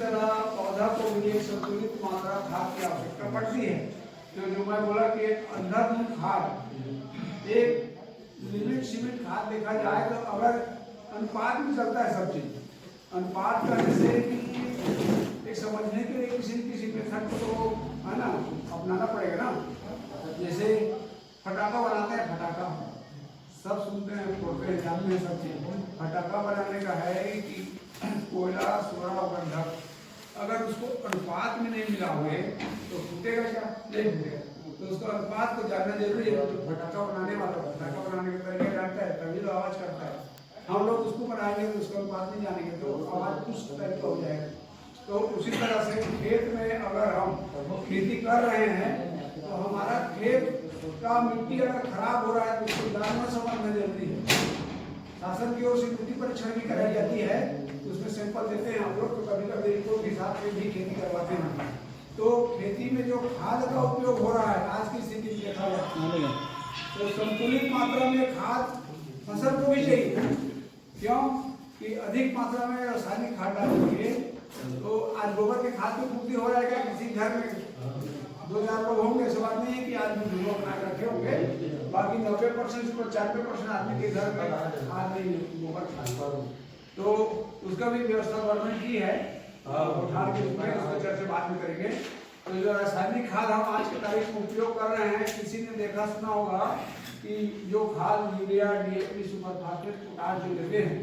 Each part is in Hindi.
तरह पौधा को भी एक संतुलित मात्रा खाद की आवश्यकता पड़ती है। तो जो मैं बोला कि एक अंधाधुंध खाद, एक लिमिट सीमिट खाद देखा जाए तो अगर अनुपात में चलता है सब चीज, अनुपात का जैसे कि एक समझने के लिए किसी मेथड को है ना अपनाना पड़ेगा ना। जैसे फटाका बनाते हैं, फटाका सब सुनते हैं, फोड़ते हैं, जानते हैं सब चीज। फटाका बनाने का है कि कोयला, सोना और गंधक, अगर उसको अनुपात में नहीं मिलाओगे तो फूटेगा क्या? नहीं फूटेगा। तो उसका अनुपात को जानना जरूरी है। तो फटाका बनाने वाला फटाका बनाने का तरीका जानता है तभी तो आवाज करता है। हम लोग उसको बनाएंगे तो उसका अनुपात नहीं जानेंगे तो आवाज कुछ टाइप का हो जाएगा। तो उसी तरह से खेत में अगर हम खेती कर रहे हैं तो हमारा खेत का मिट्टी अगर खराब हो रहा है तो उसको जानना समझना जरूरी है। शासन की ओर से मिट्टी परीक्षण भी कराई जाती है, तो उसमें सैंपल देते हैं हम लोग, तो कभी कभी रिपोर्ट के हिसाब से भी खेती करवाते हैं। तो खेती में जो खाद का उपयोग हो रहा है आज की स्थिति में देखा जाए तो संतुलित मात्रा में खाद फसल को भी चाहिए। क्यों कि अधिक मात्रा में रासायनिक खाद डालेंगे तो आज गोबर के खाद की पूर्ति हो जाएगा। किसी घर में 2000 लोग होंगे, ऐसा बात नहीं है कि आदमी धुआं बना के रखे होंगे, बाकी 90% से 95% आदमी के घर में खाद नहीं, गोबर खाद, तो उसका भी व्यवस्था गवर्नमेंट की है। उठान के उसमें उसका चर्चा बाद में करेंगे। तो जो रासायनिक खाद हम आज की तारीख में उपयोग कर रहे हैं, किसी ने देखा सुना होगा कि जो खाद urea, DAP, super phosphate, potash जो लेते हैं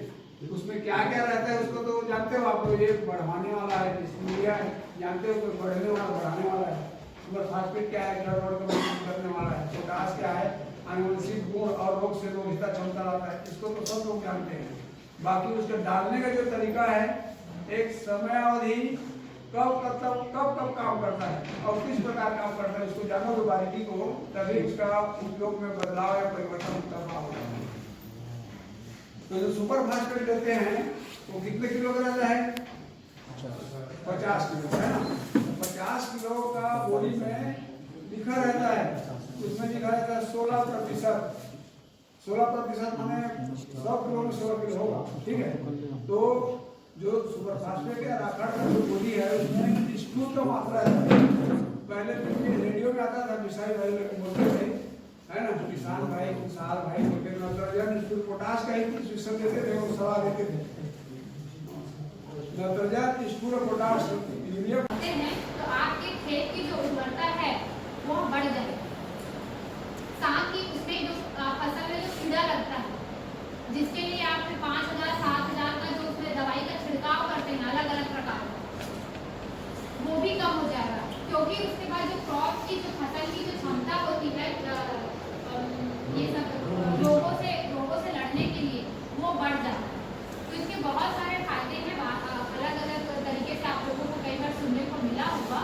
उसमें क्या क्या रहता है उसको तो जानते हो आप। ये बढ़ाने वाला है, यूरिया जानते हो कोई बढ़ने वाला बढ़ाने वाला है, सुपर फास्फेट क्या है गड़बड़ को करने वाला है, पोटाश क्या है आनुवंशिक गुण और रोग से रोगिता क्षमता लाता है, इसको तो सब लोग जानते हैं। बाकी उसके डालने का जो तरीका है, एक समय अवधि कब काम करता है और किस प्रकार काम करता है उसको जानोगे बारीकी को, तभी उसका उपयोग में बदलाव या परिवर्तन करना होगा। तो जो सुपर फास्फेट लेते हैं वो कितने किलो का रहता है? 50 किलो है ना। 50 किलो का बॉडी में लिखा रहता है, उसमें लिखा रहता है 16%। 16% माने 100 किलो में 16 किलो होगा, ठीक है। तो जो सुपर फास्फेट या राखड़ का जो बॉडी है उसमें स्टूल का मात्रा है। पहले तो रेडियो में आता था, मिसाइल भाई बोलते थे है ना, किसान भाई, खुशहाल भाई बोलते थे, नाइट्रोजन स्टूल पोटाश का ही सिस्टम देते थे, वो सवाल देते थे नाइट्रोजन स्टूल पोटाश यूरिया हैं तो आपके खेत की जो उर्वरता है वो बढ़ जाएगी। साथ ही उसमें जो फसल में जो कीड़ा लगता है जिसके लिए आप 5000 7000 का जो उसमें दवाई का छिड़काव करते हैं अलग अलग प्रकार का, वो भी कम हो जाएगा। क्योंकि उसके बाद जो क्रॉप की जो फसल की जो क्षमता होती है ये सब रोगों से लड़ने के लिए वो बढ़ जाता है। तो इसके बहुत सारे फायदे हैं, अलग अलग तरीके से आप लोगों को कई बार सुनने को मिला होगा।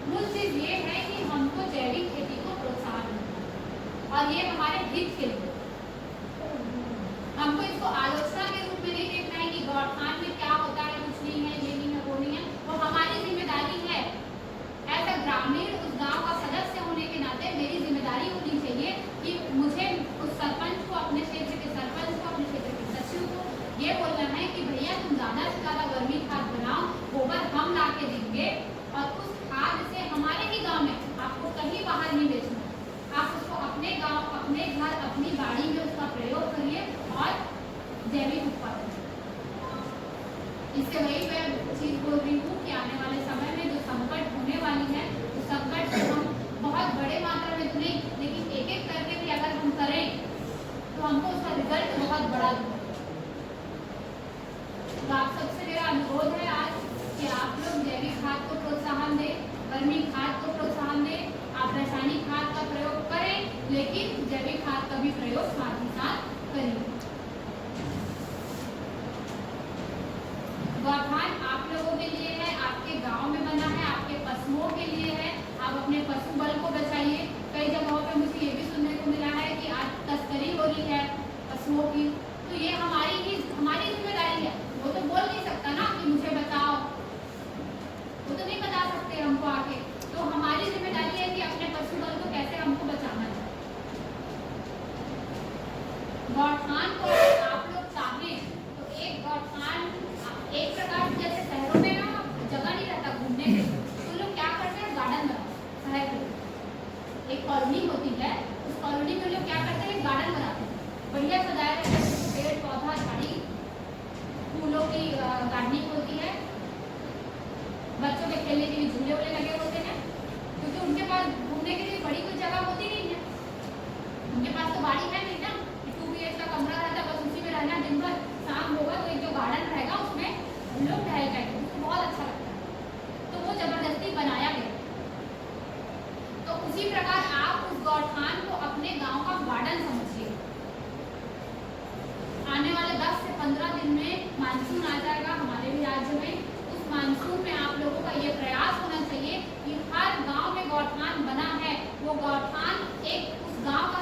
मूल चीज ये है कि हमको जैविक खेती को प्रोत्साहन मिलता है और ये हमारे हित के लिए। हमको इसको आलोचना के रूप में नहीं देखना है कि गौठान में क्या होता है, कुछ नहीं है, ये नहीं है, वो नहीं है। वो हमारी जिम्मेदारी है ऐसा ग्रामीण उस गांव का सदस्य होने के नाते मेरी जिम्मेदारी होनी चाहिए कि मुझे उस सरपंच को, अपने क्षेत्र के सरपंच को, अपने क्षेत्र के सचिव को ये बोलना है कि भैया तुम ज्यादा से ज्यादा वर्मी खाद बनाओ, गोबर हम ला के देंगे और उस खाद से हमारे ही गाँव में आपको कहीं बाहर नहीं बेचना, आप उसको अपने गाँव, अपने घर, अपनी बाड़ी में उसका प्रयोग करिए और जैविक उत्पादन। इससे वही मैं चीज बोल रही हूँ कि आने वाले समय में जो संकट होने वाली है तो संकट से हम बहुत बड़े मात्रा में तो नहीं, लेकिन एक एक करके भी अगर हम करें तो हमको उसका रिजल्ट बहुत बड़ा मिलेगा। तो आप सबसे मेरा अनुरोध है आज कि आप लोग जैविक खाद को प्रोत्साहन दें, वर्मी खाद को प्रोत्साहन दें। आप रासायनिक खाद का प्रयोग करें, लेकिन जैविक खाद का भी प्रयोग साथ ही साथ करिए। गौठान आप लोगों के लिए है, आपके गांव में बना है, आपके पशुओं के लिए है। आप अपने पशु बल को बचाइए। कई जगहों पे मुझे ये भी सुनने को मिला है कि आज तस्करी हो रही है पशुओं की, तो ये हमारी जिम्मेदारी है। वो तो बोल नहीं सकता ना कि मुझे बताओ, वो तो नहीं बता सकते हमको आके। तो हमारी जिम्मेदारी है कि अपने पशु बल को कैसे हमको बचाना है। गौठान पढ़ाई करके, उसको बहुत अच्छा लगता है, तो वो जबरदस्ती बनाया गया। तो उसी प्रकार आप उस गौठान को अपने गांव का गार्डन समझिए। आने वाले 10 से 15 दिन में मानसून आ जाएगा हमारे भी राज्य में। उस मानसून में आप लोगों का ये प्रयास होना चाहिए कि हर गांव में गौठान बना है, वो गौठान एक उस गांव का